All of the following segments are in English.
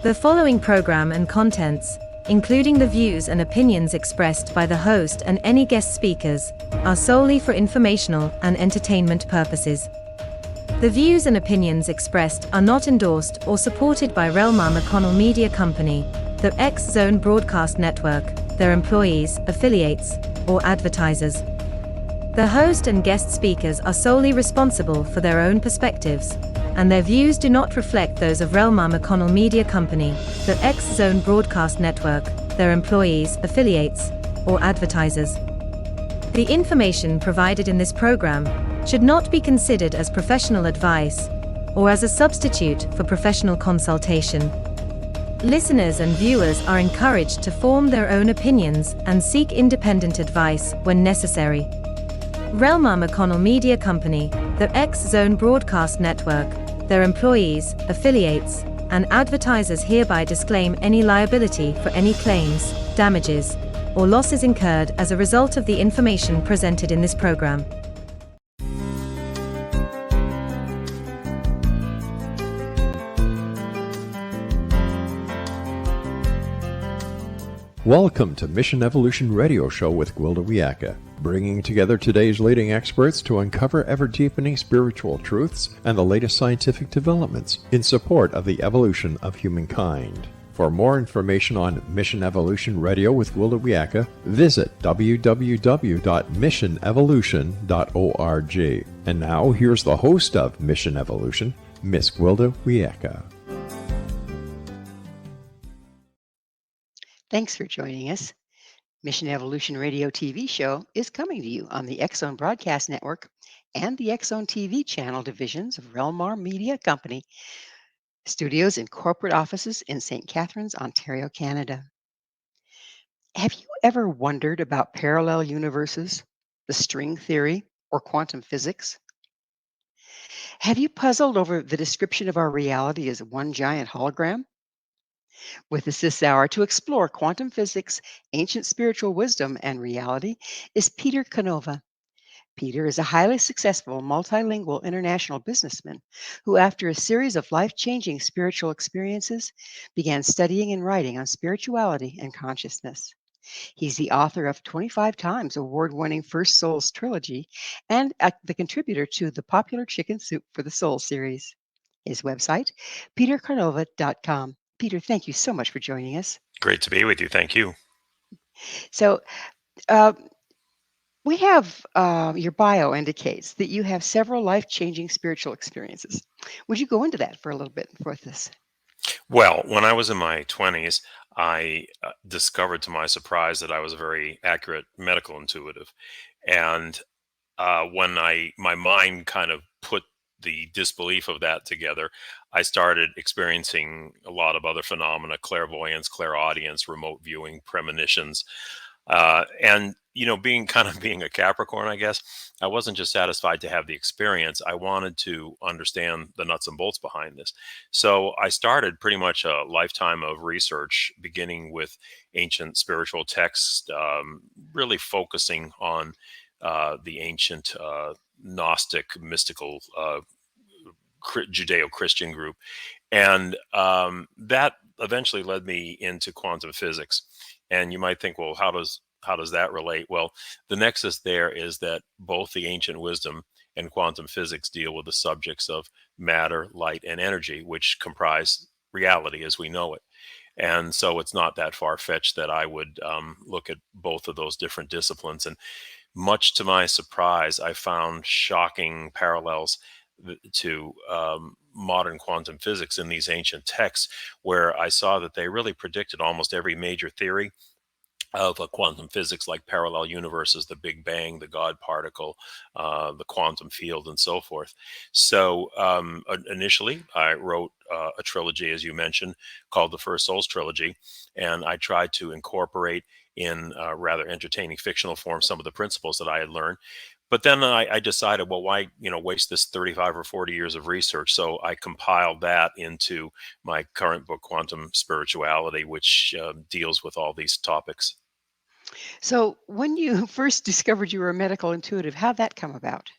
The following program and contents, including the views and opinions expressed by the host and any guest speakers, are solely for informational and entertainment purposes. The views and opinions expressed are not endorsed or supported by Relmar McConnell Media Company, the X Zone Broadcast Network, their employees, affiliates, or advertisers. The host and guest speakers are solely responsible for their own perspectives, and their views do not reflect those of Relmar McConnell Media Company, the X Zone Broadcast Network, their employees, affiliates, or advertisers. The information provided in this program should not be considered as professional advice or as a substitute for professional consultation. Listeners and viewers are encouraged to form their own opinions and seek independent advice when necessary. Relmar McConnell Media Company, the X Zone Broadcast Network, their employees, affiliates, and advertisers hereby disclaim any liability for any claims, damages, or losses incurred as a result of the information presented in this program. Welcome to Mission Evolution Radio Show with Gwilda Wiyaka, bringing together today's leading experts to uncover ever-deepening spiritual truths and the latest scientific developments in support of the evolution of humankind. For more information on Mission Evolution Radio with Gwilda Wiyaka, visit www.missionevolution.org. And now, here's the host of Mission Evolution, Miss Gwilda Wiyaka. Thanks for joining us. Mission Evolution Radio TV show is coming to you on the X Zone Broadcast Network and the X Zone TV channel divisions of Relmar Media Company, studios and corporate offices in St. Catharines, Ontario, Canada. Have you ever wondered about parallel universes, the string theory, or quantum physics? Have you puzzled over the description of our reality as one giant hologram? With us this hour to explore quantum physics, ancient spiritual wisdom, and reality is Peter Canova. Peter is a highly successful multilingual international businessman who, after a series of life-changing spiritual experiences, began studying and writing on spirituality and consciousness. He's the author of 25 times award-winning First Souls Trilogy and the contributor to the popular Chicken Soup for the Soul series. His website, petercanova.com. Peter, thank you so much for joining us. Great to be with you. Thank you. So we have your bio indicates that you have several life-changing spiritual experiences. Would you go into that for a little bit with us? Well, when I was in my 20s, I discovered to my surprise that I was a very accurate medical intuitive. And when my mind kind of put the disbelief of that together, I started experiencing a lot of other phenomena: clairvoyance, clairaudience, remote viewing, premonitions. And, being a Capricorn, I guess, I wasn't just satisfied to have the experience. I wanted to understand the nuts and bolts behind this. So I started pretty much a lifetime of research, beginning with ancient spiritual texts, really focusing on the ancient Gnostic, mystical Judeo-Christian group. And that eventually led me into quantum physics. And you might think, well, how does that relate? Well, the nexus there is that both the ancient wisdom and quantum physics deal with the subjects of matter, light, and energy, which comprise reality as we know it. And so it's not that far-fetched that I would look at both of those different disciplines. And much to my surprise, I found shocking parallels to modern quantum physics in these ancient texts, where I saw that they really predicted almost every major theory of quantum physics, like parallel universes, the Big Bang, the God particle, the quantum field, and so forth. So initially, I wrote a trilogy, as you mentioned, called the First Souls Trilogy, and I tried to incorporate in rather entertaining fictional form some of the principles that I had learned. But then I decided, well, why waste this 35 or 40 years of research? So I compiled that into my current book, Quantum Spirituality, which deals with all these topics. So when you first discovered you were a medical intuitive, how'd that come about?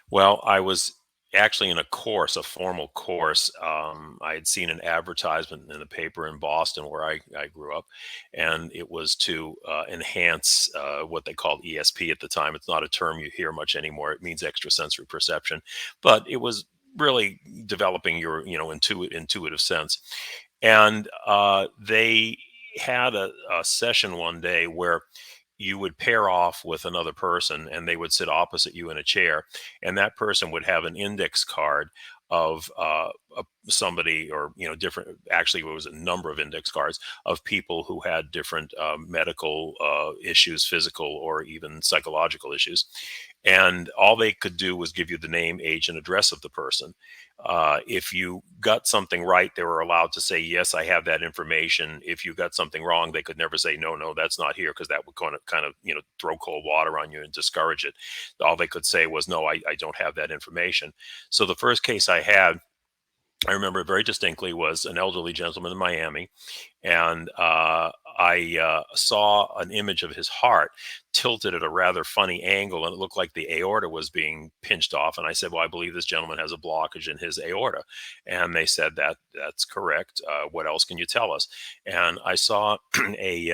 Well, I was actually in a course, a formal course. I had seen an advertisement in the paper in Boston where I grew up, and it was to enhance what they called ESP at the time. It's not a term you hear much anymore. It means extrasensory perception, but it was really developing your, intuitive sense. And they had a session one day where you would pair off with another person and they would sit opposite you in a chair, and that person would have an index card of somebody, or different, actually it was a number of index cards of people who had different medical issues, physical or even psychological issues, and all they could do was give you the name, age, and address of the person. If you got something right, they were allowed to say, yes, I have that information. If you got something wrong, they could never say, no, no, that's not here, because that would kind of throw cold water on you and discourage it. All they could say was, no, I don't have that information. So the first case I remember very distinctly, was an elderly gentleman in Miami, and I saw an image of his heart tilted at a rather funny angle, and it looked like the aorta was being pinched off. And I said, "Well, I believe this gentleman has a blockage in his aorta," and they said that's correct. What else can you tell us? And I saw a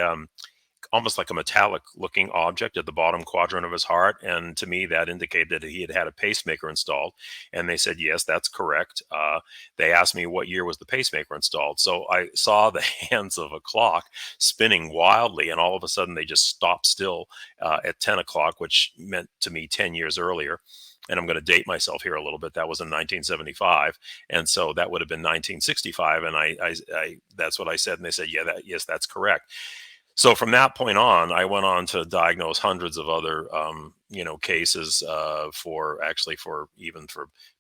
almost like a metallic looking object at the bottom quadrant of his heart. And to me, that indicated that he had had a pacemaker installed. And they said, yes, that's correct. They asked me what year was the pacemaker installed. So I saw the hands of a clock spinning wildly. And all of a sudden they just stopped still at 10 o'clock, which meant to me 10 years earlier. And I'm going to date myself here a little bit. That was in 1975. And so that would have been 1965. And I that's what I said. And they said, yeah, yes, that's correct. So from that point on, I went on to diagnose hundreds of other, cases for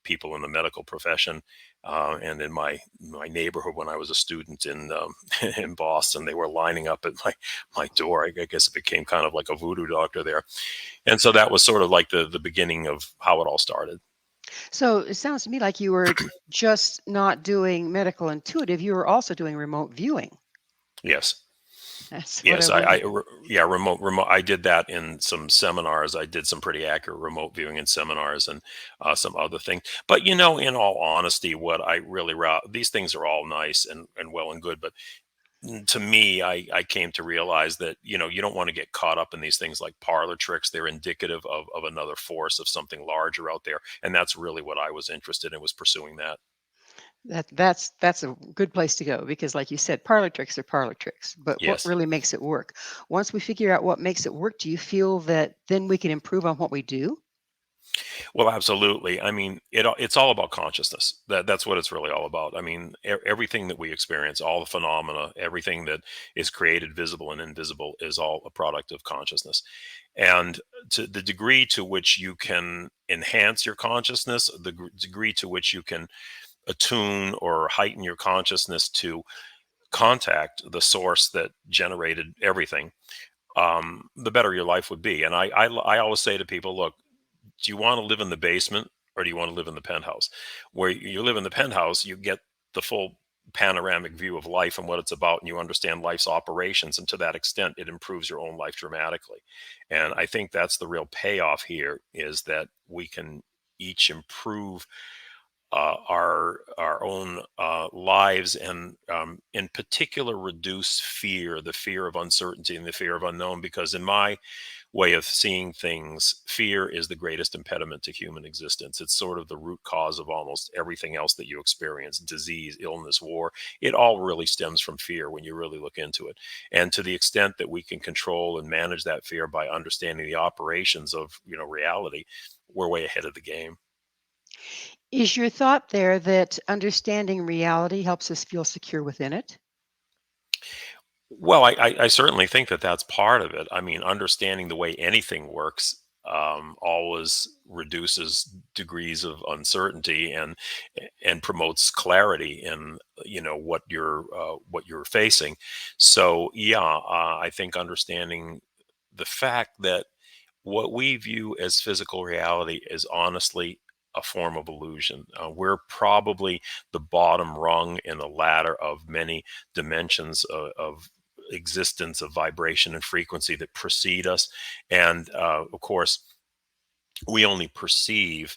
people in the medical profession, and in my neighborhood when I was a student in in Boston, they were lining up at my door. I guess it became kind of like a voodoo doctor there, and so that was sort of like the beginning of how it all started. So it sounds to me like you were just not doing medical intuitive, you were also doing remote viewing. Yes. That's what I Yes, wondered. yeah, remote. I did that in some seminars. I did some pretty accurate remote viewing in seminars, and some other things. But in all honesty, what I really these things are all nice and well and good. But to me, I came to realize that you don't want to get caught up in these things like parlor tricks. They're indicative of another force, of something larger out there, and that's really what I was interested in, was pursuing that. That's a good place to go because, like you said, parlor tricks are parlor tricks. But what Yes. really makes it work? Once we figure out what makes it work, do you feel that then we can improve on what we do? Well, absolutely. I mean, it's all about consciousness. That's what it's really all about. I mean, everything that we experience, all the phenomena, everything that is created, visible and invisible, is all a product of consciousness. And to the degree to which you can enhance your consciousness, the degree to which you can attune or heighten your consciousness to contact the source that generated everything, the better your life would be. And I always say to people, look, do you want to live in the basement or do you want to live in the penthouse? Where you live in the penthouse, you get the full panoramic view of life and what it's about, and you understand life's operations. And to that extent, it improves your own life dramatically. And I think that's the real payoff here, is that we can each improve our own lives, and in particular reduce fear, the fear of uncertainty and the fear of unknown. Because in my way of seeing things, fear is the greatest impediment to human existence. It's sort of the root cause of almost everything else that you experience: disease, illness, war. It all really stems from fear when you really look into it. And to the extent that we can control and manage that fear by understanding the operations of reality, we're way ahead of the game. Is your thought there that understanding reality helps us feel secure within it? Well, I certainly think that that's part of it. I mean, understanding the way anything works always reduces degrees of uncertainty, and promotes clarity in what you're facing. So yeah, I think understanding the fact that what we view as physical reality is honestly a form of illusion. We're probably the bottom rung in the ladder of many dimensions of existence, of vibration and frequency that precede us. And of course, we only perceive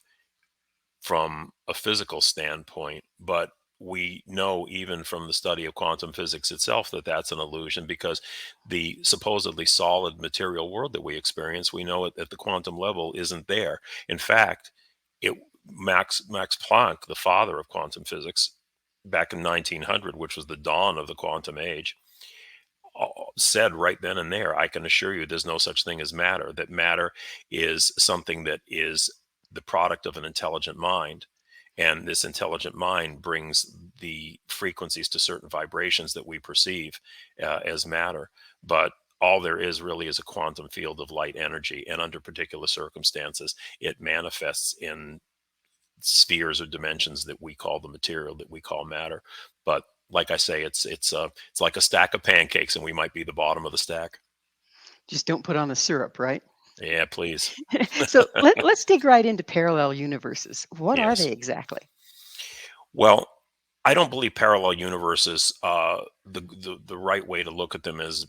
from a physical standpoint, but we know even from the study of quantum physics itself that that's an illusion, because the supposedly solid material world that we experience, we know at the quantum level isn't there. In fact, it Max Planck, the father of quantum physics, back in 1900, which was the dawn of the quantum age, said right then and there, I can assure you there's no such thing as matter, that matter is something that is the product of an intelligent mind. And this intelligent mind brings the frequencies to certain vibrations that we perceive as matter. But all there is really is a quantum field of light energy. And under particular circumstances, it manifests in spheres or dimensions that we call the material, that we call matter. But like I say, it's like a stack of pancakes, and we might be the bottom of the stack. Just don't put on the syrup, right? Yeah, please. So let's dig right into parallel universes. What are Yes. they exactly? Well, I don't believe parallel universes, the right way to look at them as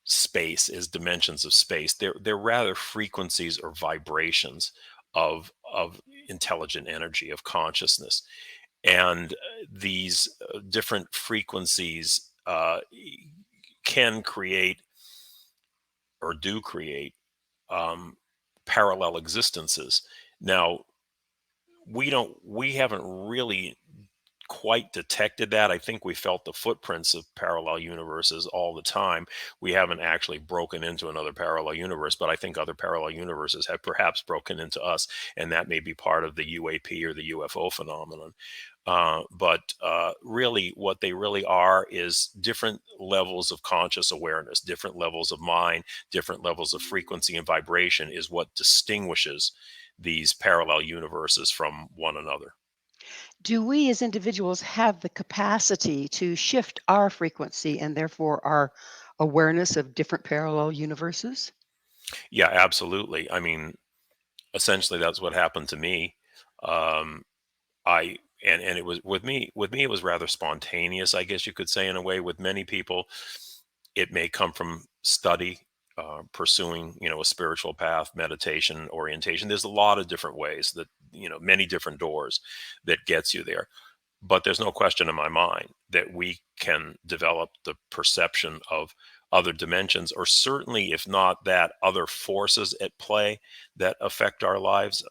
space, is dimensions of space. They're rather frequencies or vibrations of intelligent energy, of consciousness. And these different frequencies can create, or do create, parallel existences. Now, we haven't really quite detected that. I think we felt the footprints of parallel universes all the time. We haven't actually broken into another parallel universe, but I think other parallel universes have perhaps broken into us, and that may be part of the UAP or the UFO phenomenon. But really, what they really are is different levels of conscious awareness, different levels of mind, different levels of frequency and vibration is what distinguishes these parallel universes from one another. Do we as individuals have the capacity to shift our frequency and therefore our awareness of different parallel universes? Yeah, absolutely. I mean, essentially, that's what happened to me. Um, I and it was with me. With me, it was rather spontaneous, I guess you could say, in a way. With many people, it may come from study, pursuing, a spiritual path, meditation, orientation. There's a lot of different ways that, many different doors that gets you there. But there's no question in my mind that we can develop the perception of other dimensions, or certainly, if not that, other forces at play that affect our lives.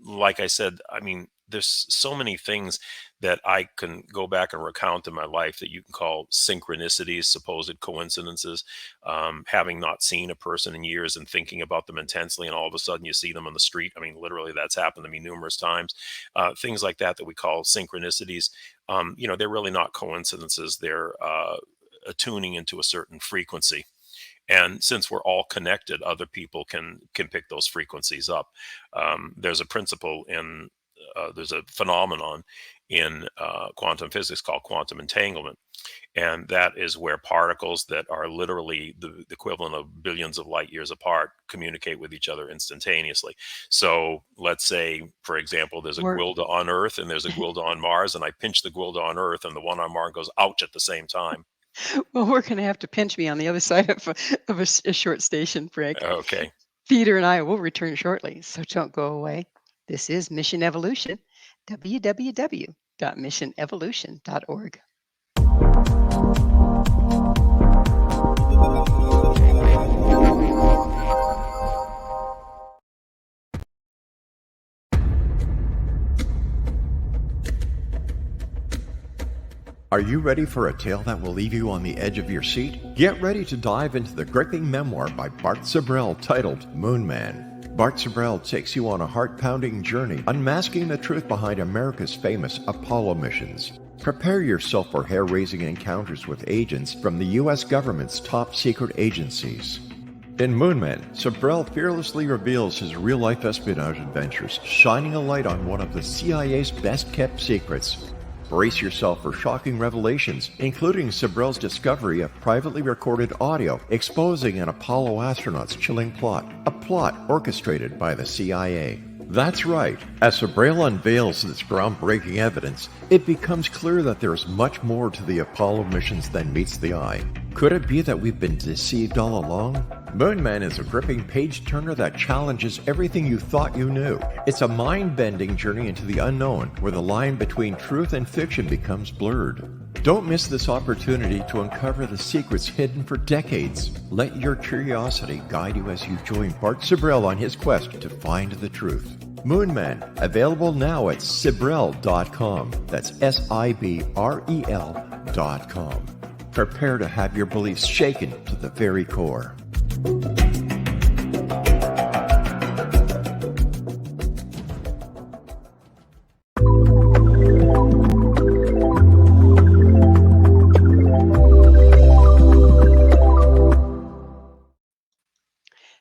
Like I said, I mean, there's so many things that I can go back and recount in my life that you can call synchronicities, supposed coincidences. Having not seen a person in years and thinking about them intensely, and all of a sudden you see them on the street. I mean, literally, that's happened to me numerous times. Things like that we call synchronicities. They're really not coincidences. They're attuning into a certain frequency. And since we're all connected, other people can pick those frequencies up. There's a principle there's a phenomenon in quantum physics called quantum entanglement. And that is where particles that are literally the equivalent of billions of light years apart communicate with each other instantaneously. So let's say, for example, there's a Gwilda on Earth and there's a Gwilda on Mars, and I pinch the Gwilda on Earth and the one on Mars goes, ouch, at the same time. Well, we're going to have to pinch me on the other side of a short station break. Okay. Peter and I will return shortly, so don't go away. This is Mission Evolution, www.missionevolution.org. Are you ready for a tale that will leave you on the edge of your seat? Get ready to dive into the gripping memoir by Bart Sibrel titled Moon Man. Bart Sibrel takes you on a heart-pounding journey, unmasking the truth behind America's famous Apollo missions. Prepare yourself for hair-raising encounters with agents from the U.S. government's top-secret agencies. In Moon Man, Sibrel fearlessly reveals his real-life espionage adventures, shining a light on one of the CIA's best-kept secrets. Brace yourself for shocking revelations, including Sibrel's discovery of privately recorded audio exposing an Apollo astronaut's chilling plot, a plot orchestrated by the CIA. That's right. As Sibrel unveils this groundbreaking evidence, it becomes clear that there is much more to the Apollo missions than meets the eye. Could it be that we've been deceived all along? Moonman is a gripping page-turner that challenges everything you thought you knew. It's a mind-bending journey into the unknown, where the line between truth and fiction becomes blurred. Don't miss this opportunity to uncover the secrets hidden for decades. Let your curiosity guide you as you join Bart Sibrel on his quest to find the truth. Moonman, available now at Sibrel.com. That's Sibrel.com. Prepare to have your beliefs shaken to the very core.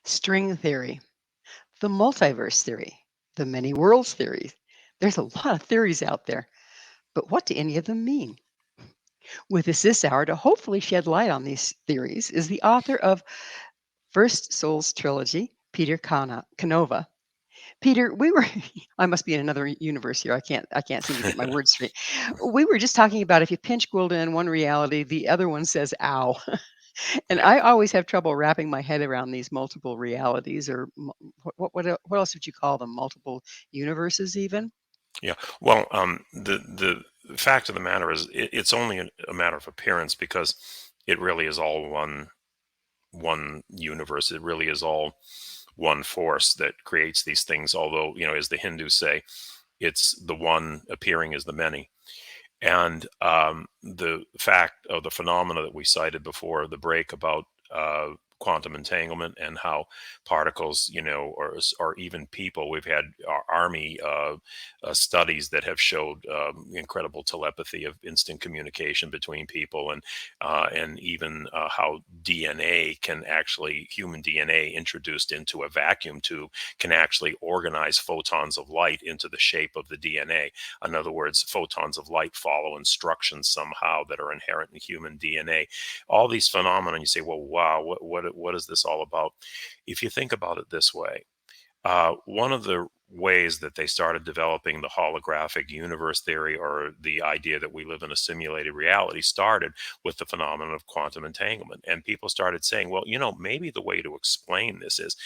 String theory, the multiverse theory, the many worlds theory. There's a lot of theories out there, but what do any of them mean? With us this hour to hopefully shed light on these theories is the author of First Souls Trilogy, Peter Canova. Peter, I must be in another universe here. I can't seem to get my words straight. We were just talking about if you pinch Gwilda in one reality, the other one says, ow. And I always have trouble wrapping my head around these multiple realities, or what else would you call them? Multiple universes, even? Yeah. Well, the fact of the matter is, it's only a matter of appearance, because it really is all one universe. It really is all one force that creates these things. Although, as the Hindus say, it's the one appearing as the many. And the fact of the phenomena that we cited before the break about quantum entanglement, and how particles, or even people, we've had our army studies that have showed incredible telepathy of instant communication between people, and even how DNA can actually, human DNA introduced into a vacuum tube, can actually organize photons of light into the shape of the DNA. In other words, photons of light follow instructions somehow that are inherent in human DNA. All these phenomena, you say, well, wow, what is this all about? If you think about it this way, one of the ways that they started developing the holographic universe theory, or the idea that we live in a simulated reality, started with the phenomenon of quantum entanglement. And people started saying, well, maybe the way to explain this is,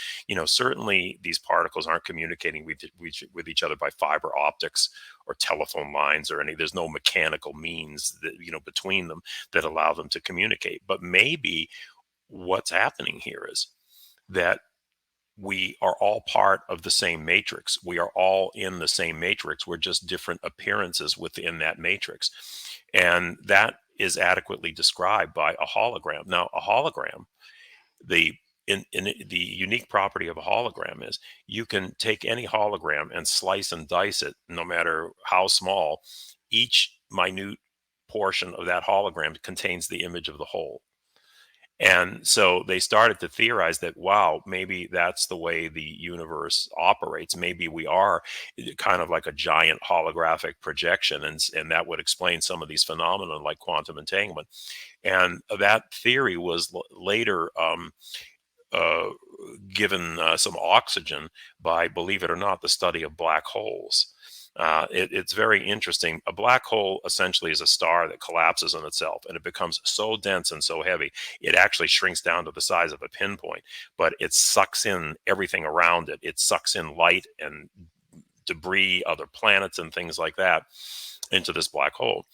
certainly these particles aren't communicating with each other by fiber optics or telephone lines or there's no mechanical means that, between them that allow them to communicate. But maybe what's happening here is that we are all part of the same matrix. We are all in the same matrix. We're just different appearances within that matrix. And that is adequately described by a hologram. Now, a hologram, the unique property of a hologram is you can take any hologram and slice and dice it, no matter how small. Each minute portion of that hologram contains the image of the whole. And so they started to theorize that, wow, maybe that's the way the universe operates. Maybe we are kind of like a giant holographic projection, and that would explain some of these phenomena like quantum entanglement. And that theory was later given some oxygen by, believe it or not, the study of black holes. It's very interesting. A black hole essentially is a star that collapses on itself, and it becomes so dense and so heavy, it actually shrinks down to the size of a pinpoint, but it sucks in everything around it. It sucks in light and debris, other planets and things like that into this black hole.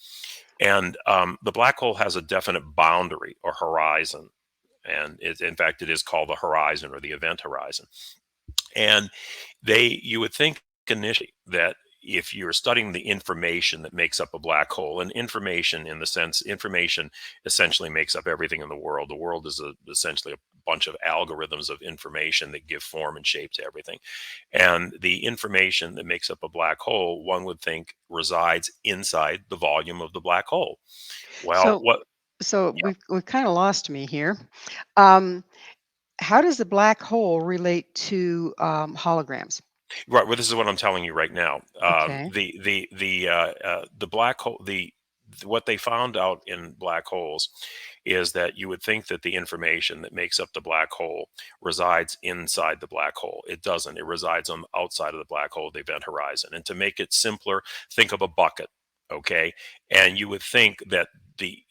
And the black hole has a definite boundary or horizon. And in fact, it is called the horizon, or the event horizon. And you would think initially that if you're studying the information that makes up a black hole, and information essentially makes up everything in the world. The world is essentially a bunch of algorithms of information that give form and shape to everything. And the information that makes up a black hole, one would think, resides inside the volume of the black hole. Well, So Yeah. we've kind of lost me here. How does the black hole relate to holograms? Right. Well, this is what I'm telling you right now. Okay. The black hole, what they found out in black holes is that you would think that the information that makes up the black hole resides inside the black hole. It doesn't. It resides on the outside of the black hole, the event horizon. And to make it simpler, think of a bucket. Okay. And you would think that the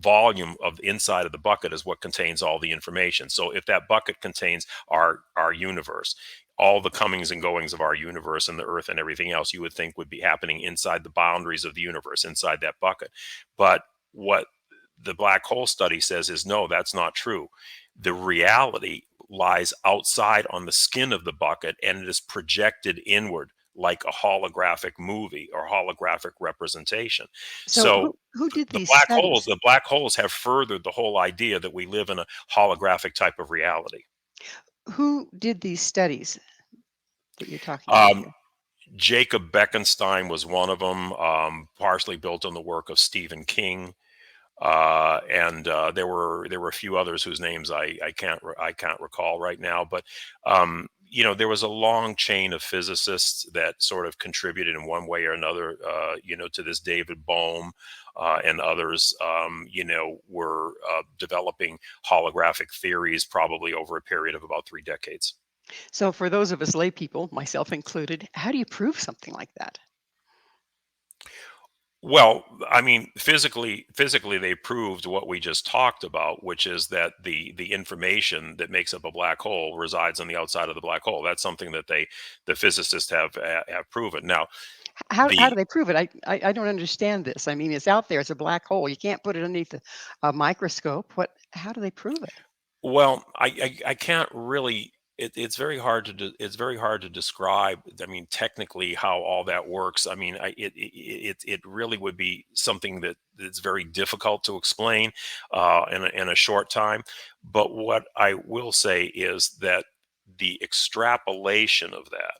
volume of the inside of the bucket is what contains all the information. So if that bucket contains our universe, all the comings and goings of our universe and the earth and everything else, you would think would be happening inside the boundaries of the universe, inside that bucket. But what the black hole study says is, no, that's not true. The reality lies outside on the skin of the bucket, and it is projected inward like a holographic movie or holographic representation. So So who did these studies? the black holes have furthered the whole idea that we live in a holographic type of reality. Who did these studies that you're talking about Um, here? Jacob Bekenstein was one of them, partially built on the work of Stephen King. And there were a few others whose names I can't recall right now, but there was a long chain of physicists that sort of contributed in one way or another, to this. David Bohm and others, were developing holographic theories probably over a period of about 3 decades. So for those of us lay people, myself included, how do you prove something like that? Well, I mean, physically, they proved what we just talked about, which is that the information that makes up a black hole resides on the outside of the black hole. That's something that the physicists have proven. Now, How do the they prove it? I don't understand this. I mean, it's out there. It's a black hole. You can't put it underneath a microscope. How do they prove it? Well, I can't really. It's very hard it's very hard to describe. I mean, technically, how all that works. I mean, it really would be something that's very difficult to explain in a short time. But what I will say is that the extrapolation of that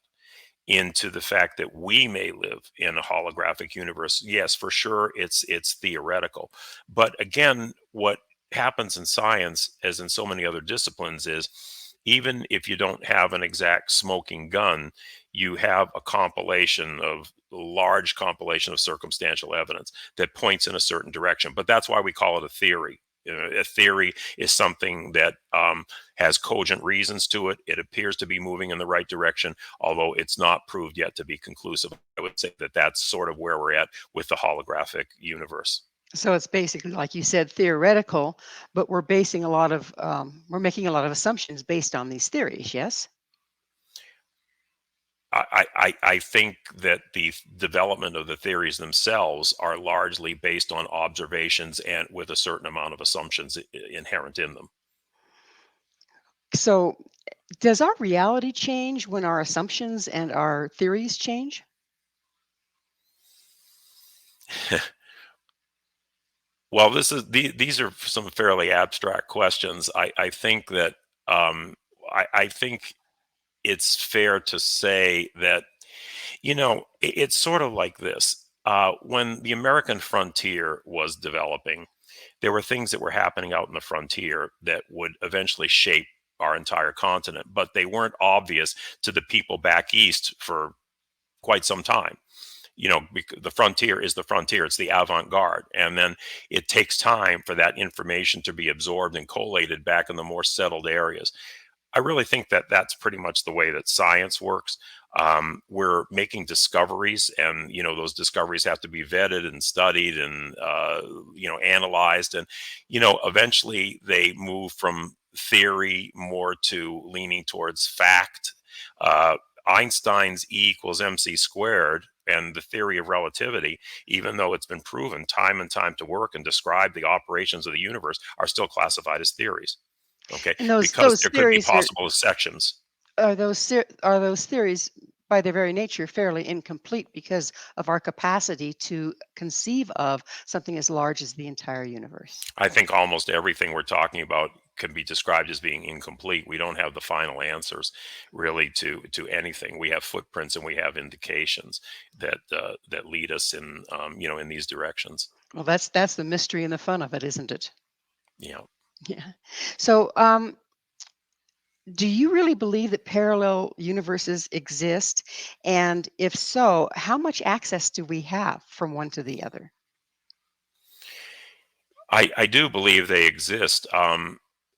into the fact that we may live in a holographic universe, yes, for sure, it's theoretical. But again, what happens in science, as in so many other disciplines, is even if you don't have an exact smoking gun, you have a large compilation of circumstantial evidence that points in a certain direction. But that's why we call it a theory. A theory is something that has cogent reasons to it. It appears to be moving in the right direction, although it's not proved yet to be conclusive. I would say that that's sort of where we're at with the holographic universe. So it's basically, like you said, theoretical, but we're making a lot of assumptions based on these theories. Yes. I think that the development of the theories themselves are largely based on observations and with a certain amount of assumptions inherent in them. So does our reality change when our assumptions and our theories change? Well, these are some fairly abstract questions. I think that I think it's fair to say that it's sort of like this. When the American frontier was developing, there were things that were happening out in the frontier that would eventually shape our entire continent, but they weren't obvious to the people back east for quite some time. The frontier is the frontier. It's the avant-garde. And then it takes time for that information to be absorbed and collated back in the more settled areas. I really think that that's pretty much the way that science works. We're making discoveries, and those discoveries have to be vetted and studied and analyzed, and eventually they move from theory more to leaning towards fact. Einstein's E equals mc squared and the theory of relativity, even though it's been proven time and time to work and describe the operations of the universe, are still classified as theories. Okay, And those because those there could be theories possible sections. are those theories by their very nature fairly incomplete because of our capacity to conceive of something as large as the entire universe. I think almost everything we're talking about can be described as being incomplete. We don't have the final answers really to anything. We have footprints and we have indications that lead us in these directions. Well, that's the mystery and the fun of it, isn't it? Yeah. Yeah. So, do you really believe that parallel universes exist? And if so, how much access do we have from one to the other? I do believe they exist.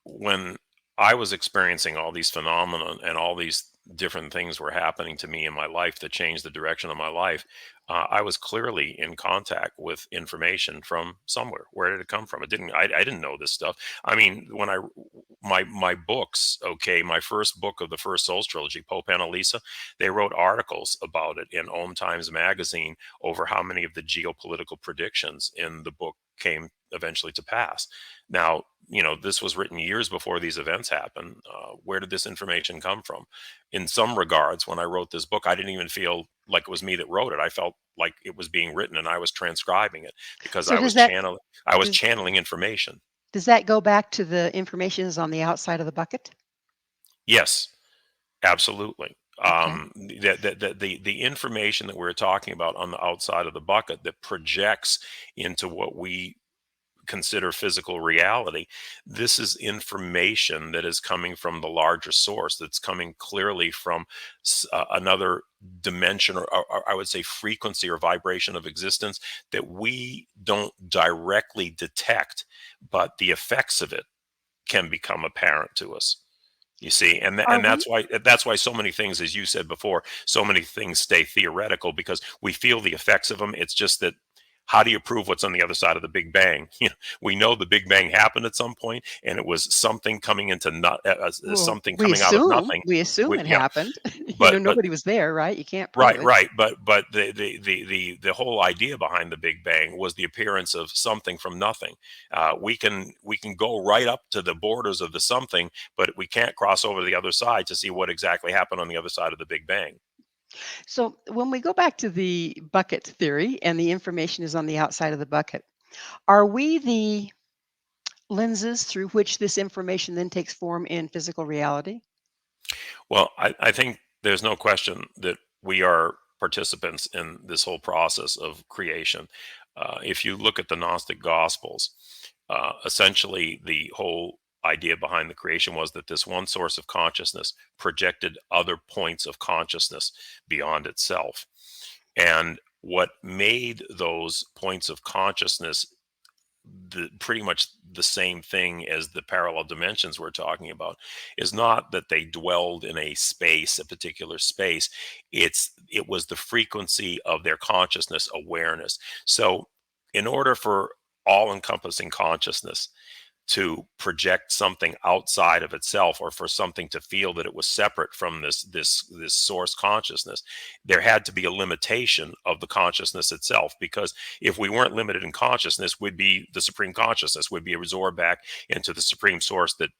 When I was experiencing all these phenomena and all these different things were happening to me in my life that changed the direction of my life, I was clearly in contact with information from somewhere. Where did it come from? I didn't know this stuff. I mean, when my books, okay, my first book of the First Souls Trilogy, Pope Annalisa, they wrote articles about it in Om Times magazine over how many of the geopolitical predictions in the book came eventually to pass. Now, this was written years before these events happened. Where did this information come from? In some regards, when I wrote this book, I didn't even feel like it was me that wrote it. I felt like it was being written and I was transcribing it because So I was does channeling information. does that go back to the information is on the outside of the bucket? Yes, absolutely. Okay. The information that we're talking about on the outside of the bucket that projects into what we consider physical reality, this is information that is coming from the larger source, that's coming clearly from another dimension, or I would say frequency or vibration of existence that we don't directly detect, but the effects of it can become apparent to us. You see, and Are we that's why so many things, as you said before, so many things stay theoretical because we feel the effects of them. It's just that, how do you prove what's on the other side of the Big Bang? We know the Big Bang happened at some point, and it was something coming into well, something coming out of nothing. we assume it Yeah, happened. but Nobody was there, right? You can't prove right, it. right, but the whole idea behind the Big Bang was the appearance of something from nothing. We can go right up to the borders of the something, but we can't cross over to the other side to see what exactly happened on the other side of the Big Bang. So when we go back to the bucket theory and the information is on the outside of the bucket, are we the lenses through which this information then takes form in physical reality? Well, I think there's no question that we are participants in this whole process of creation. If you look at the Gnostic Gospels, essentially the whole idea behind the creation was that this one source of consciousness projected other points of consciousness beyond itself. And what made those points of consciousness pretty much the same thing as the parallel dimensions we're talking about is not that they dwelled in a space, a particular space. It was the frequency of their consciousness awareness. So in order for all-encompassing consciousness to project something outside of itself, or for something to feel that it was separate from this source consciousness, there had to be a limitation of the consciousness itself, because if we weren't limited in consciousness, we'd be the supreme consciousness, would be absorbed back into the supreme source that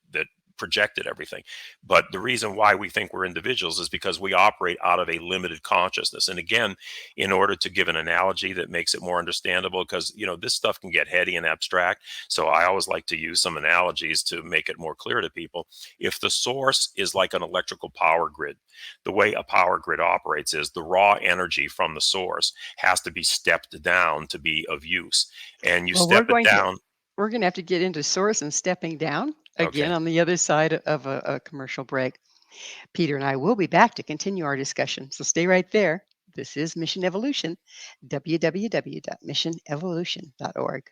projected everything. But the reason why we think we're individuals is because we operate out of a limited consciousness. And again, in order to give an analogy that makes it more understandable, because this stuff can get heady and abstract, so I always like to use some analogies to make it more clear to people. If the source is like an electrical power grid, the way a power grid operates is the raw energy from the source has to be stepped down to be of use, and you Well, step it down. we're going to have to get into source and stepping down again Okay. on the other side of a commercial break. Peter and I will be back to continue our discussion. So stay right there. This is Mission Evolution, www.missionevolution.org.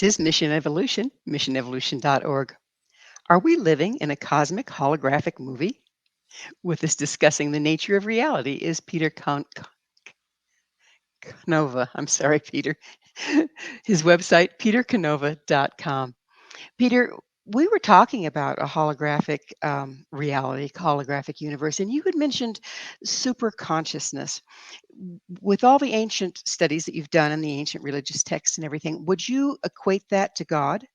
This is Mission Evolution, missionevolution.org. Are we living in a cosmic holographic movie? With us discussing the nature of reality is Peter Canova. I'm sorry, Peter. His website, petercanova.com. Peter, we were talking about a holographic reality, holographic universe, and you had mentioned super consciousness. With all the ancient studies that you've done and the ancient religious texts and everything, would you equate that to God?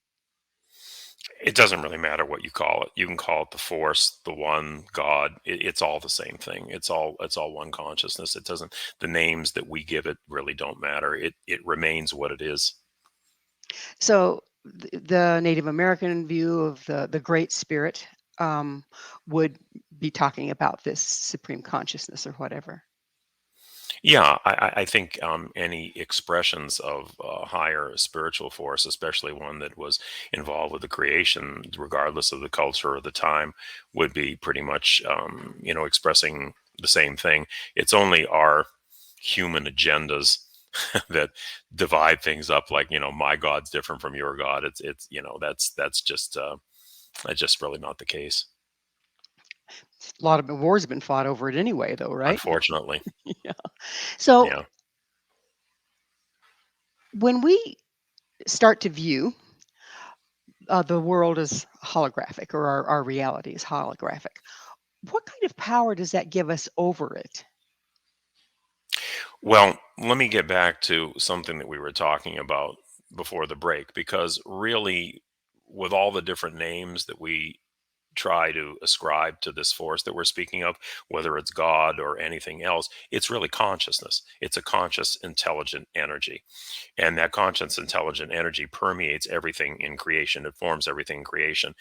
It doesn't really matter what you call it. You can call it the force, the one, God. It's all the same thing. It's all one consciousness. It doesn't. The names that we give it really don't matter. It remains what it is. So the Native American view of the Great Spirit um, would be talking about this supreme consciousness or whatever. Yeah, I think any expressions of higher spiritual force, especially one that was involved with the creation, regardless of the culture or the time, would be pretty much, expressing the same thing. It's only our human agendas that divide things up. Like, my God's different from your God. That's just really not the case, A lot of wars have been fought over it anyway, though, right? unfortunately. Yeah. So Yeah. when we start to view the world as holographic or our reality is holographic, what kind of power does that give us over it? Well, let me get back to something that we were talking about before the break, because really, with all the different names that we try to ascribe to this force that we're speaking of, whether it's God or anything else, it's really consciousness. It's a conscious, intelligent energy. And that conscious, intelligent energy permeates everything in creation. It forms everything in creation.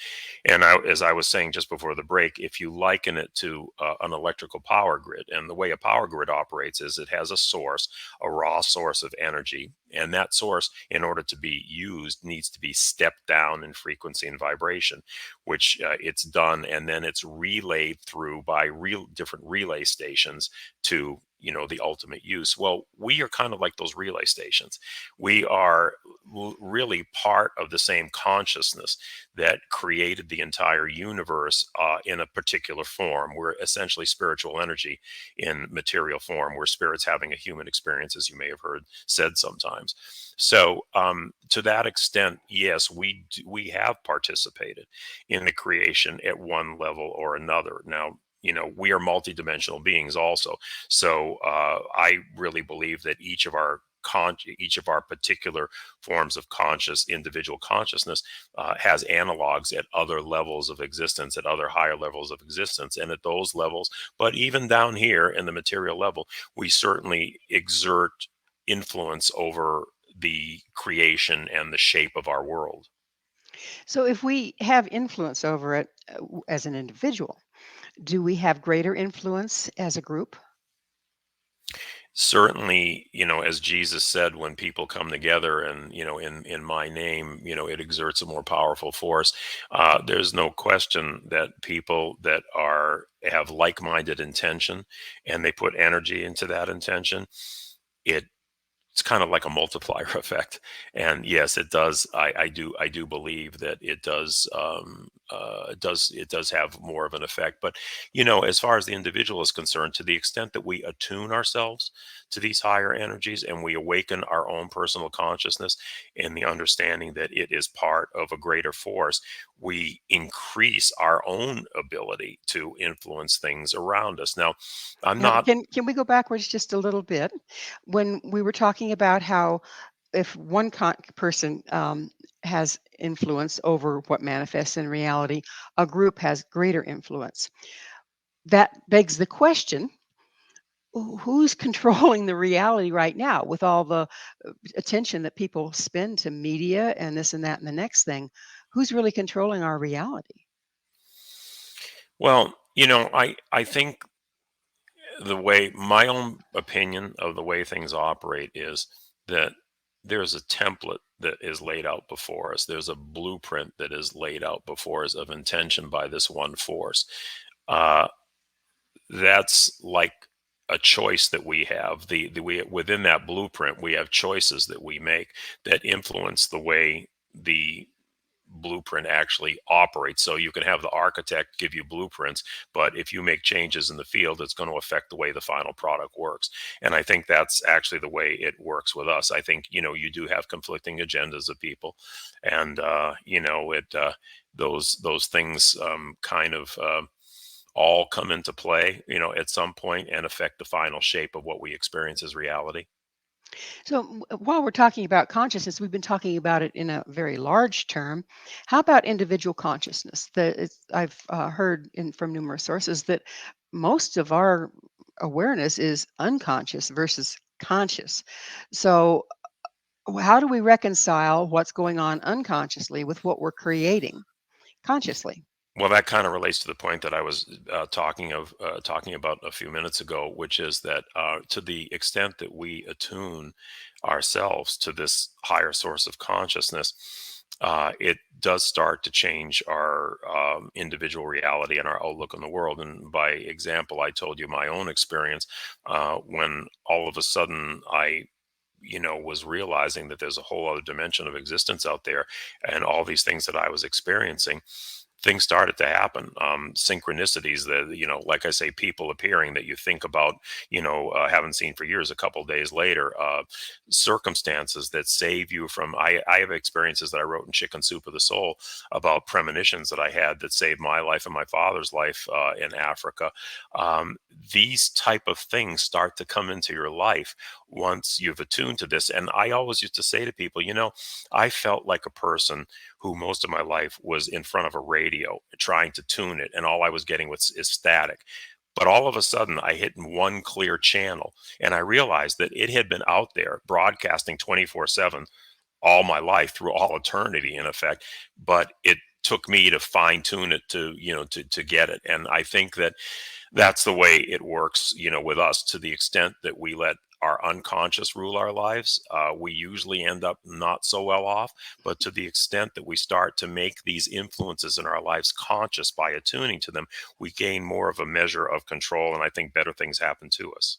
And as I was saying just before the break, if you liken it to an electrical power grid, and the way a power grid operates is it has a source, a raw source of energy. And that source, in order to be used, needs to be stepped down in frequency and vibration, which it's done. And then it's relayed through by different relay stations to the ultimate use. Well, we are kind of like those relay stations. We are really part of the same consciousness that created the entire universe in a particular form. We're essentially spiritual energy in material form. We're spirits having a human experience, as you may have heard said sometimes. So to that extent, yes, we have participated in the creation at one level or another. Now, we are multidimensional beings also. So I really believe that each of our particular forms of individual consciousness has analogs at other levels of existence, at other higher levels of existence, and at those levels. But even down here in the material level, we certainly exert influence over the creation and the shape of our world. So if we have influence over it as an individual, do we have greater influence as a group? Certainly, as Jesus said, when people come together and, in my name, it exerts a more powerful force. There's no question that people that have like-minded intention and they put energy into that intention, it it's kind of like a multiplier effect. And yes, it does. I do believe that it does have more of an effect. But as far as the individual is concerned, to the extent that we attune ourselves to these higher energies and we awaken our own personal consciousness and the understanding that it is part of a greater force, we increase our own ability to influence things around us. Now, I'm Now, not. can we go backwards just a little bit? When we were talking about how if one person has influence over what manifests in reality, a group has greater influence. That begs the question, who's controlling the reality right now with all the attention that people spend to media and this and that and the next thing? Who's really controlling our reality? Well, I think my own opinion of the way things operate is that there's a template that is laid out before us. There's a blueprint that is laid out before us of intention by this one force. Uh, that's like a choice that we have. We within that blueprint, we have choices that we make that influence the way the blueprint actually operates. So you can have the architect give you blueprints, but if you make changes in the field, it's going to affect the way the final product works. And I think that's actually the way it works with us. I think, you do have conflicting agendas of people, and those things kind of all come into play, at some point, and affect the final shape of what we experience as reality. So, while we're talking about consciousness, we've been talking about it in a very large term. How about individual consciousness? I've heard from numerous sources that most of our awareness is unconscious versus conscious. So, how do we reconcile what's going on unconsciously with what we're creating consciously? Well, that kind of relates to the point that I was talking about a few minutes ago, which is that to the extent that we attune ourselves to this higher source of consciousness, it does start to change our individual reality and our outlook on the world. And by example, I told you my own experience when all of a sudden I was realizing that there's a whole other dimension of existence out there, and all these things that I was experiencing, things started to happen. Synchronicities that, like I say, people appearing that you think about, haven't seen for years, a couple of days later, circumstances that save you from, I have experiences that I wrote in Chicken Soup of the Soul about premonitions that I had that saved my life and my father's life in Africa. These type of things start to come into your life once you've attuned to this. And I always used to say to people, I felt like a person who most of my life was in front of a radio trying to tune it, and all I was getting is static. But all of a sudden, I hit one clear channel, and I realized that it had been out there broadcasting 24/7 all my life through all eternity, in effect. But it took me to fine tune it to get it. And I think that that's the way it works, with us. To the extent that we let our unconscious rule our lives, we usually end up not so well off. But to the extent that we start to make these influences in our lives conscious by attuning to them, we gain more of a measure of control, and I think better things happen to us.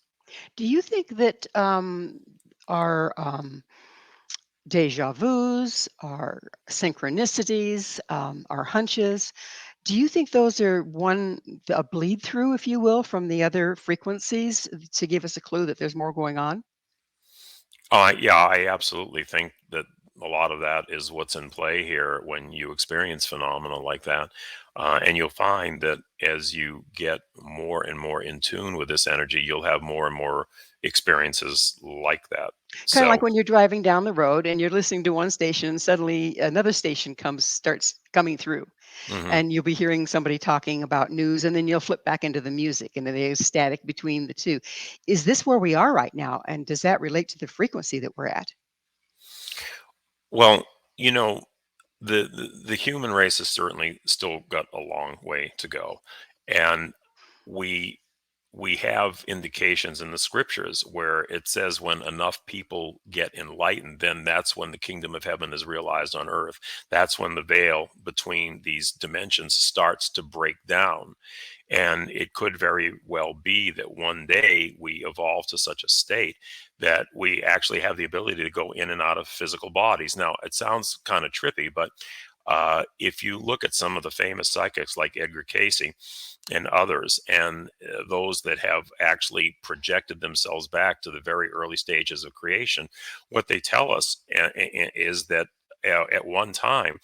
Do you think that our deja vus, our synchronicities, our hunches, do you think those are a bleed through, if you will, from the other frequencies to give us a clue that there's more going on? Yeah, I absolutely think that a lot of that is what's in play here when you experience phenomena like that. And you'll find that as you get more and more in tune with this energy, you'll have more and more experiences like that. Kind of like So, when you're driving down the road and you're listening to one station, suddenly another station starts coming through, mhm. and you'll be hearing somebody talking about news, and then you'll flip back into the music, and then there's static between the two. Is this where we are right now? And does that relate to the frequency that we're at? Well, you know, the human race has certainly still got a long way to go, and we we have indications in the scriptures where it says when enough people get enlightened, then that's when the kingdom of heaven is realized on earth. That's when the veil between these dimensions starts to break down. And it could very well be that one day we evolve to such a state that we actually have the ability to go in and out of physical bodies. Now, it sounds kind of trippy, but if you look at some of the famous psychics like Edgar Casey and others, and those that have actually projected themselves back to the very early stages of creation, what they tell us is that at one time,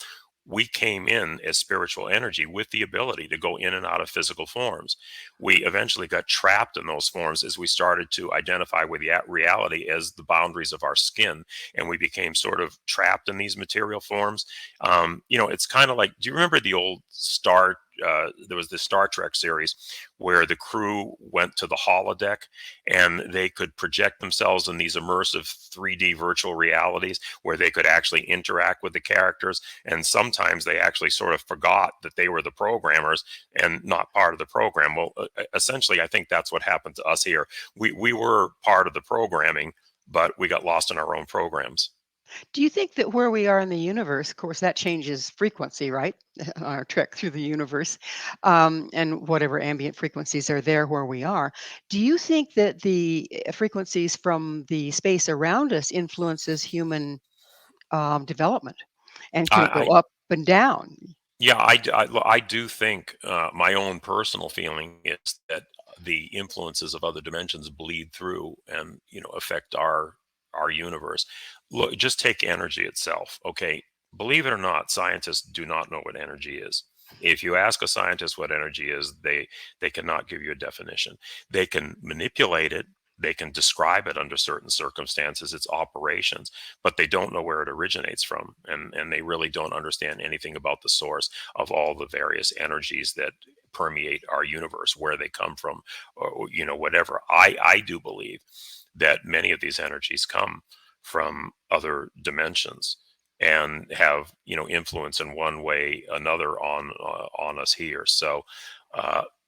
we came in as spiritual energy with the ability to go in and out of physical forms. We eventually got trapped in those forms as we started to identify with the reality as the boundaries of our skin, and we became sort of trapped in these material forms. It's kind of like, do you remember the old there was this Star Trek series where the crew went to the holodeck and they could project themselves in these immersive 3D virtual realities where they could actually interact with the characters. And sometimes they actually sort of forgot that they were the programmers and not part of the program. Well, essentially, I think that's what happened to us here. We were part of the programming, but we got lost in our own programs. Do you think that where we are in the universe, of course, that changes frequency, right? Our trek through the universe, and whatever ambient frequencies are there where we are. Do you think that the frequencies from the space around us influences human development? And could it go up and down? Yeah, I do think my own personal feeling is that the influences of other dimensions bleed through and affect our universe. Look, just take energy itself. Okay, believe it or not, scientists do not know what energy is. If you ask a scientist what energy is, they cannot give you a definition. They can manipulate it. They can describe it under certain circumstances, its operations, but they don't know where it originates from, and they really don't understand anything about the source of all the various energies that permeate our universe, where they come from, or whatever. I do believe that many of these energies come from other dimensions and have influence in one way another on us here. So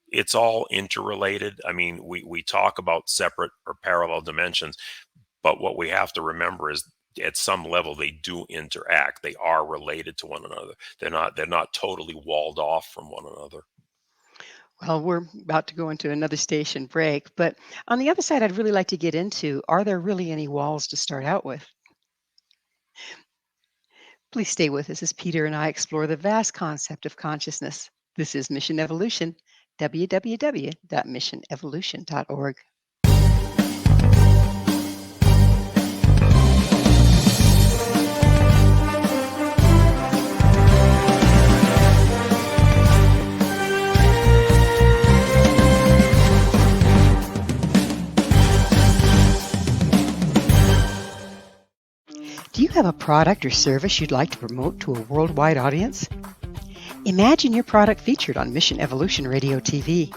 it's all interrelated. I mean, we talk about separate or parallel dimensions, but what we have to remember is at some level they do interact. They are related to one another. They're not totally walled off from one another. Well, we're about to go into another station break, but on the other side, I'd really like to get into, are there really any walls to start out with? Please stay with us as Peter and I explore the vast concept of consciousness. This is Mission Evolution, www.missionevolution.org. Do you have a product or service you'd like to promote to a worldwide audience? Imagine your product featured on Mission Evolution Radio TV.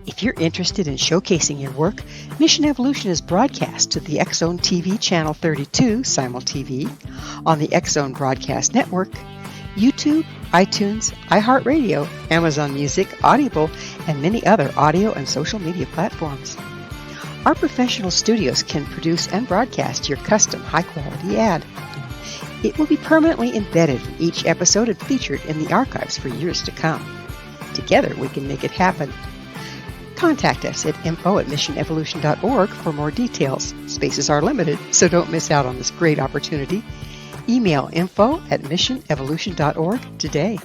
If you're interested in showcasing your work, Mission Evolution is broadcast to the X Zone TV Channel 32 Simul TV, on the X Zone Broadcast Network, YouTube, iTunes, iHeartRadio, Amazon Music, Audible, and many other audio and social media platforms. Our professional studios can produce and broadcast your custom high-quality ad. It will be permanently embedded in each episode and featured in the archives for years to come. Together, we can make it happen. Contact us at info@missionevolution.org for more details. Spaces are limited, so don't miss out on this great opportunity. Email info@missionevolution.org today.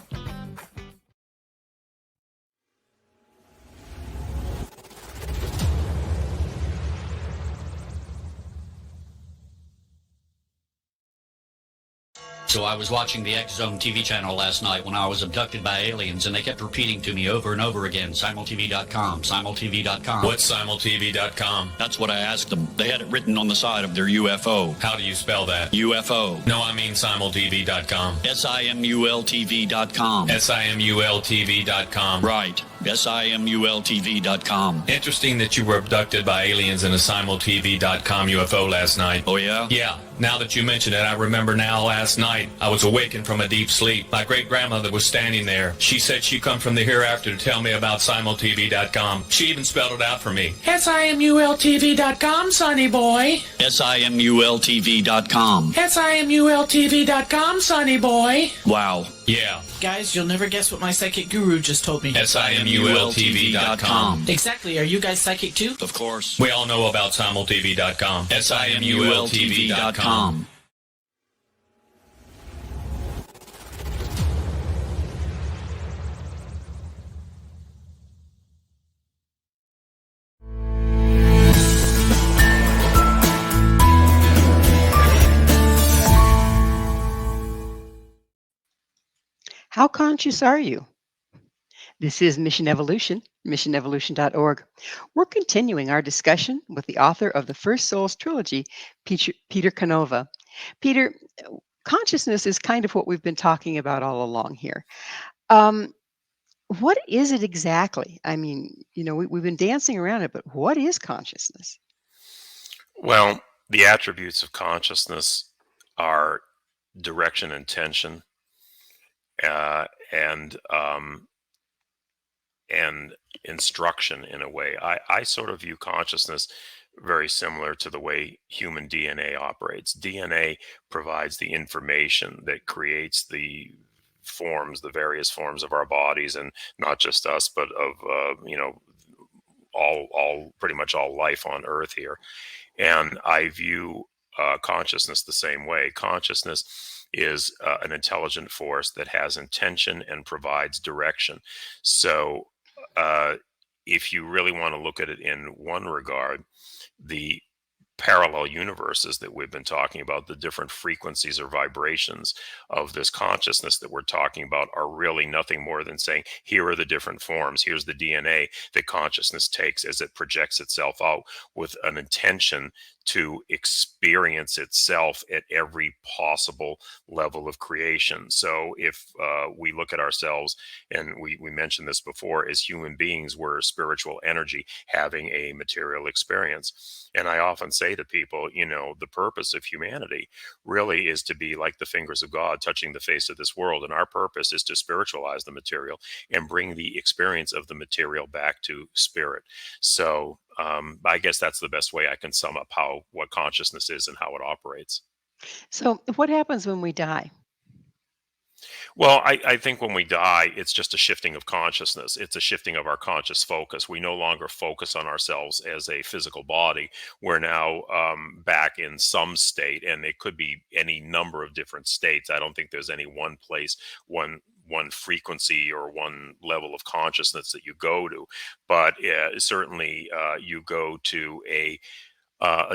So I was watching the X Zone TV channel last night when I was abducted by aliens, and they kept repeating to me over and over again, simultv.com, simultv.com. What's simultv.com? That's what I asked them. They had it written on the side of their UFO. How do you spell that? UFO. No, I mean simultv.com. simultv.com. simultv.com. Right. simultv.com. Interesting that you were abducted by aliens in a simultv.com UFO last night. Oh, yeah? Yeah. Now that you mention it, I remember now last night I was awakened from a deep sleep. My great-grandmother was standing there. She said she'd come from the hereafter to tell me about simultv.com. She even spelled it out for me. simultv.com, sonny boy. simultv.com. simultv.com, sonny boy. Wow. Yeah. Guys, you'll never guess what my psychic guru just told me. simultv.com. Exactly. Are you guys psychic too? Of course. We all know about simultv.com. simultv.com. How conscious are you? This is Mission Evolution, missionevolution.org. We're continuing our discussion with the author of the First Souls Trilogy, Peter Canova. Peter, consciousness is kind of what we've been talking about all along here. What is it exactly? I mean, we've been dancing around it, but what is consciousness? Well, the attributes of consciousness are direction and tension, and instruction in a way. I sort of view consciousness very similar to the way human DNA operates. DNA provides the information that creates the various forms of our bodies, and not just us, but of all pretty much all life on Earth here. And I view consciousness the same way. Consciousness is an intelligent force that has intention and provides direction. So, uh, if you really want to look at it in one regard, the parallel universes that we've been talking about, the different frequencies or vibrations of this consciousness that we're talking about, are really nothing more than saying, here are the different forms. Here's the DNA that consciousness takes as it projects itself out with an intention to experience itself at every possible level of creation. So if we look at ourselves, and we mentioned this before, as human beings, we're spiritual energy having a material experience. And I often say to people, the purpose of humanity really is to be like the fingers of God touching the face of this world. And our purpose is to spiritualize the material and bring the experience of the material back to spirit. So I guess that's the best way I can sum up what consciousness is and how it operates. So, what happens when we die? Well, I think when we die, it's just a shifting of consciousness. It's a shifting of our conscious focus. We no longer focus on ourselves as a physical body. We're now back in some state, and it could be any number of different states. I don't think there's any one place, one frequency or one level of consciousness that you go to, but certainly you go to a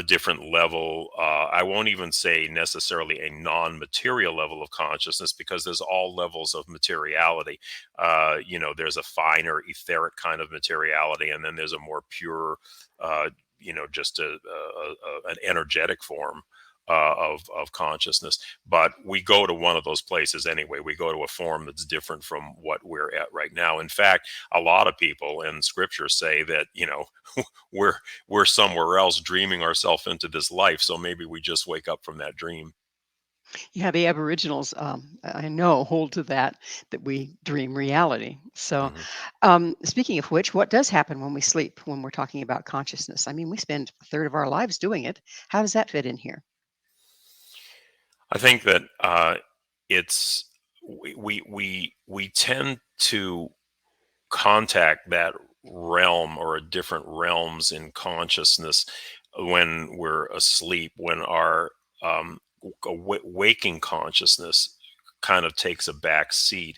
different level. I won't even say necessarily a non-material level of consciousness, because there's all levels of materiality. There's a finer etheric kind of materiality, and then there's a more pure, just an energetic form of consciousness. But we go to one of those places anyway. We go to a form that's different from what we're at right now. In fact, a lot of people in scripture say that, we're somewhere else dreaming ourselves into this life. So maybe we just wake up from that dream. Yeah, the Aboriginals, I know, hold to that we dream reality. So, Mhm. speaking of which, what does happen when we sleep when we're talking about consciousness? I mean, we spend a third of our lives doing it. How does that fit in here? I think that it's we tend to contact that realm or different realms in consciousness when we're asleep, when our waking consciousness kind of takes a back seat.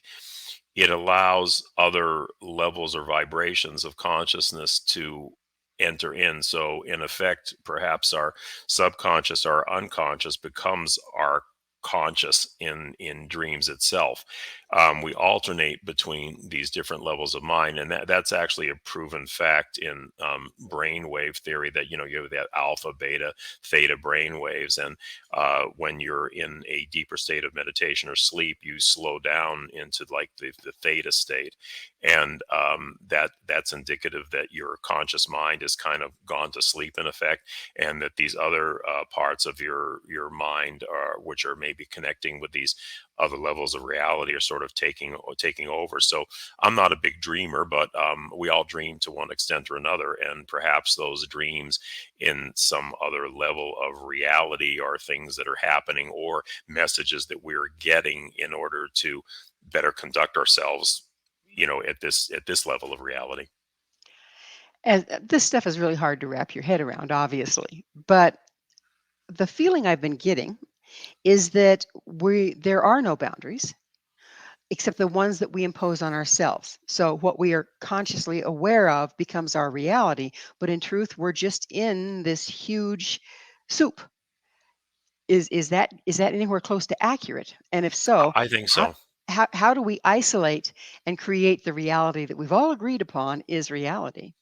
It allows other levels or vibrations of consciousness to enter in. So, in effect, perhaps our subconscious, our unconscious, becomes our conscious in dreams itself. We alternate between these different levels of mind, and that's actually a proven fact in brainwave theory, that you have that alpha, beta, theta brain waves. And when you're in a deeper state of meditation or sleep, you slow down into like the theta state, and that's indicative that your conscious mind has kind of gone to sleep in effect, and that these other parts of your mind which are maybe connecting with these other levels of reality, are sort of taking over. So I'm not a big dreamer, but we all dream to one extent or another, and perhaps those dreams in some other level of reality are things that are happening, or messages that we're getting in order to better conduct ourselves, at this level of reality. And this stuff is really hard to wrap your head around, obviously. But the feeling I've been getting is that there are no boundaries except the ones that we impose on ourselves. So what we are consciously aware of becomes our reality, but in truth, we're just in this huge soup. Is that anywhere close to accurate? And if so, I think how so. how do we isolate and create the reality that we've all agreed upon is reality?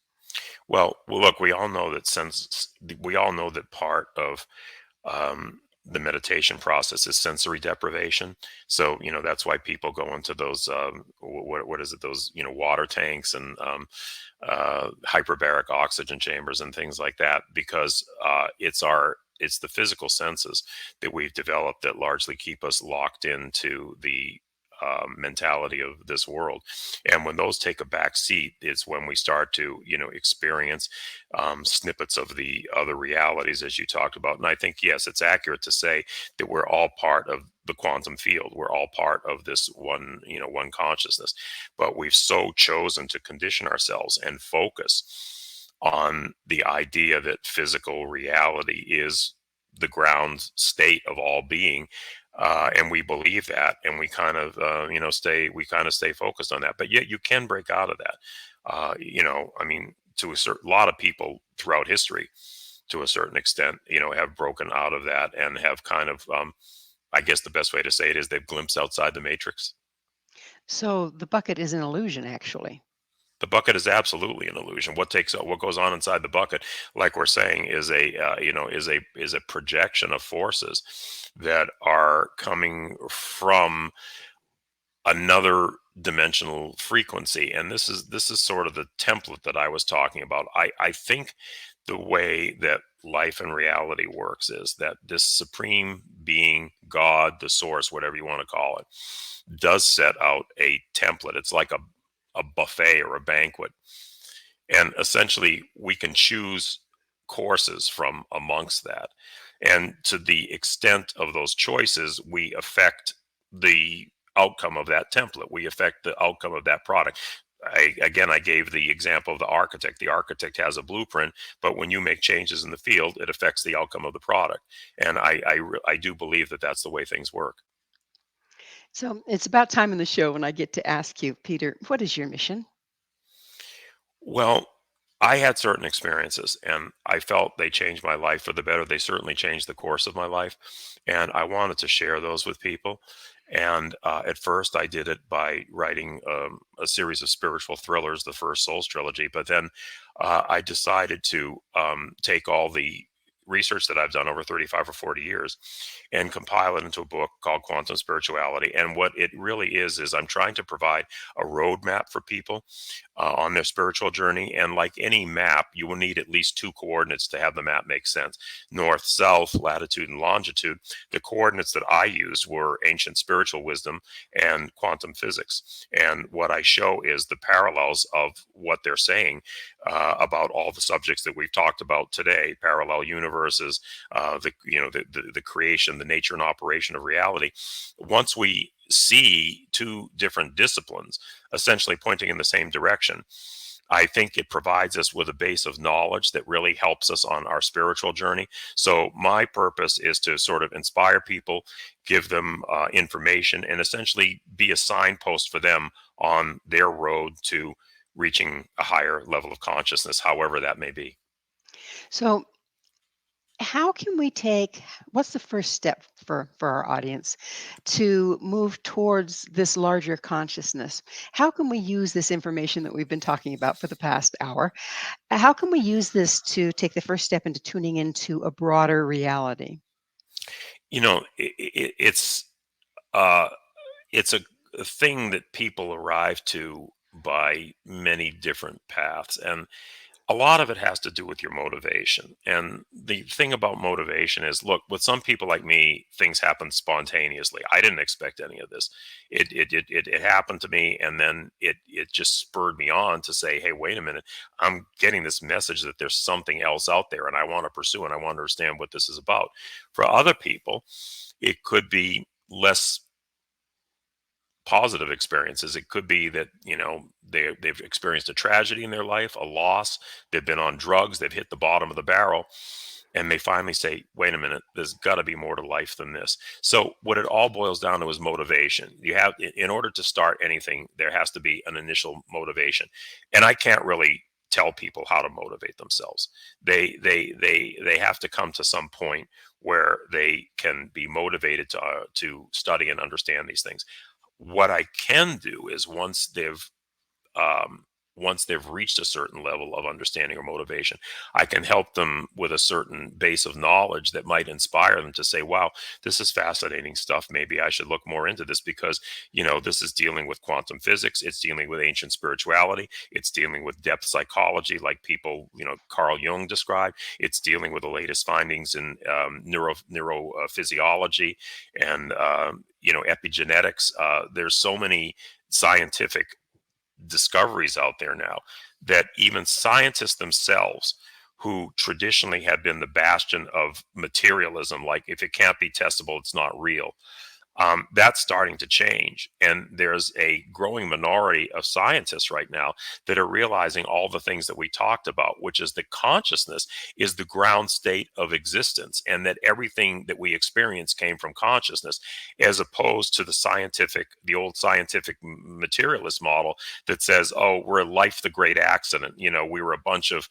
Well, look, we all know that part of the meditation process is sensory deprivation. So, that's why people go into those, what is it? Those, water tanks and hyperbaric oxygen chambers and things like that, because it's the physical senses that we've developed that largely keep us locked into the mentality of this world. And when those take a back seat, it's when we start to, experience snippets of the other realities, as you talked about. And I think, yes, it's accurate to say that we're all part of the quantum field. We're all part of this one consciousness. But we've so chosen to condition ourselves and focus on the idea that physical reality is the ground state of all being, and we believe that, and we kind of stay focused on that. But yet you can break out of that. I mean, to a certain lot of people throughout history, to a certain extent, have broken out of that and have kind of, I guess the best way to say it is they've glimpsed outside the matrix. So the bucket is an illusion, actually. The bucket is absolutely an illusion. What goes on inside the bucket, like we're saying, is a projection of forces that are coming from another dimensional frequency. And this is sort of the template that I was talking about. I think the way that life and reality works is that this supreme being, God, the source, whatever you want to call it, does set out a template. It's like a buffet or a banquet. And essentially, we can choose courses from amongst that. And to the extent of those choices, we affect the outcome of that template. We affect the outcome of that product. I gave the example of the architect. The architect has a blueprint, but when you make changes in the field, it affects the outcome of the product. And I do believe that that's the way things work. So it's about time in the show when I get to ask you, Peter, what is your mission? Well, I had certain experiences and I felt they changed my life for the better. They certainly changed the course of my life. And I wanted to share those with people. And at first, I did it by writing a series of spiritual thrillers, the First Souls Trilogy. But then I decided to take all the research that I've done over 35 or 40 years and compile it into a book called Quantum Spirituality. And what it really is I'm trying to provide a roadmap for people on their spiritual journey. And like any map, you will need at least two coordinates to have the map make sense: north, south, latitude, and longitude. The coordinates that I used were ancient spiritual wisdom and quantum physics. And what I show is the parallels of what they're saying about all the subjects that we've talked about today: parallel universes, the creation, the nature and operation of reality. Once we see two different disciplines essentially pointing in the same direction, I think it provides us with a base of knowledge that really helps us on our spiritual journey. So my purpose is to sort of inspire people, give them information, and essentially be a signpost for them on their road to reaching a higher level of consciousness, however that may be. So how can what's the first step for our audience to move towards this larger consciousness? How can we use this information that we've been talking about for the past hour? How can we use this to take the first step into tuning into a broader reality? It's uh, it's a thing that people arrive to by many different paths, and a lot of it has to do with your motivation. And the thing about motivation is, look, with some people like me, things happen spontaneously. I didn't expect any of this. It happened to me, and then it just spurred me on to say, hey, wait a minute, I'm getting this message that there's something else out there, and I want to pursue, and I want to understand what this is about. For other people, it could be less positive experiences. It could be that, they've experienced a tragedy in their life, a loss. They've been on drugs. They've hit the bottom of the barrel, and they finally say, "Wait a minute, there's got to be more to life than this." So, what it all boils down to is motivation. You have, in order to start anything, there has to be an initial motivation, and I can't really tell people how to motivate themselves. They have to come to some point where they can be motivated to study and understand these things. What I can do is um, once they've reached a certain level of understanding or motivation, I can help them with a certain base of knowledge that might inspire them to say, wow, this is fascinating stuff. Maybe I should look more into this because, this is dealing with quantum physics. It's dealing with ancient spirituality. It's dealing with depth psychology, like people, Carl Jung described. It's dealing with the latest findings in neurophysiology and, epigenetics. There's so many scientific discoveries out there now that even scientists themselves, who traditionally have been the bastion of materialism, like if it can't be testable, it's not real, That's starting to change. And there's a growing minority of scientists right now that are realizing all the things that we talked about, which is that consciousness is the ground state of existence, and that everything that we experience came from consciousness, as opposed to the old scientific materialist model that says, oh, we're life the great accident. We were a bunch of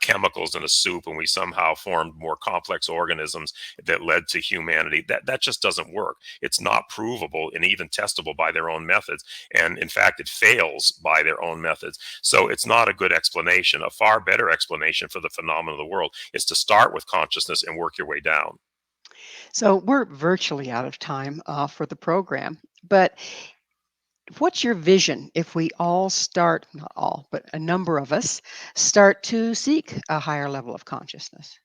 chemicals in a soup, and we somehow formed more complex organisms that led to humanity. That just doesn't work. It's not provable and even testable by their own methods. And in fact, it fails by their own methods. So it's not a good explanation. A far better explanation for the phenomenon of the world is to start with consciousness and work your way down. So we're virtually out of time for the program. But what's your vision if we all start, not all, but a number of us start to seek a higher level of consciousness?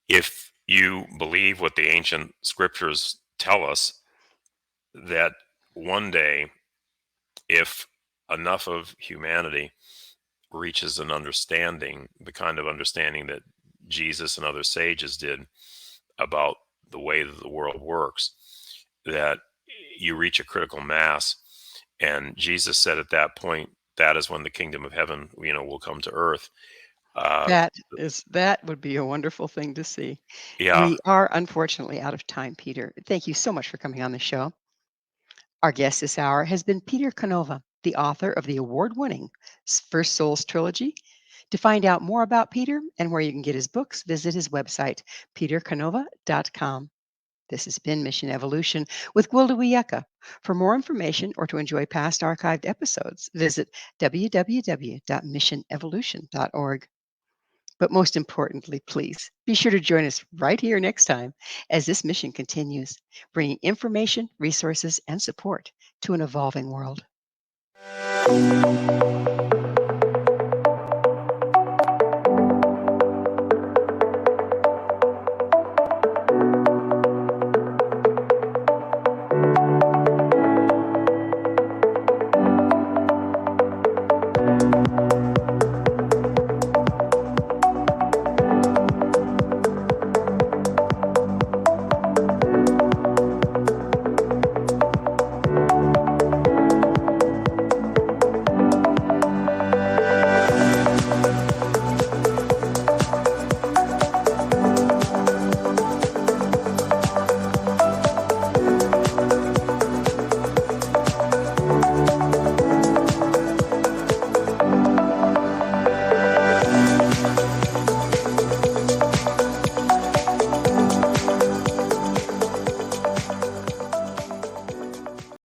If you believe what the ancient scriptures tell us, that one day, if enough of humanity reaches an understanding, the kind of understanding that Jesus and other sages did about the way that the world works, that you reach a critical mass. And Jesus said at that point, that is when the kingdom of heaven, will come to earth. Uh, That would be a wonderful thing to see. yeah, We are unfortunately out of time, Peter. Thank you so much for coming on the show. Our guest this hour has been Peter Canova, the author of the award-winning First Souls Trilogy. To find out more about Peter and where you can get his books, visit his website, petercanova.com. This has been Mission Evolution with Gwilda Wiyaka. For more information or to enjoy past archived episodes, visit www.missionevolution.org. But most importantly, please be sure to join us right here next time as this mission continues, bringing information, resources, and support to an evolving world.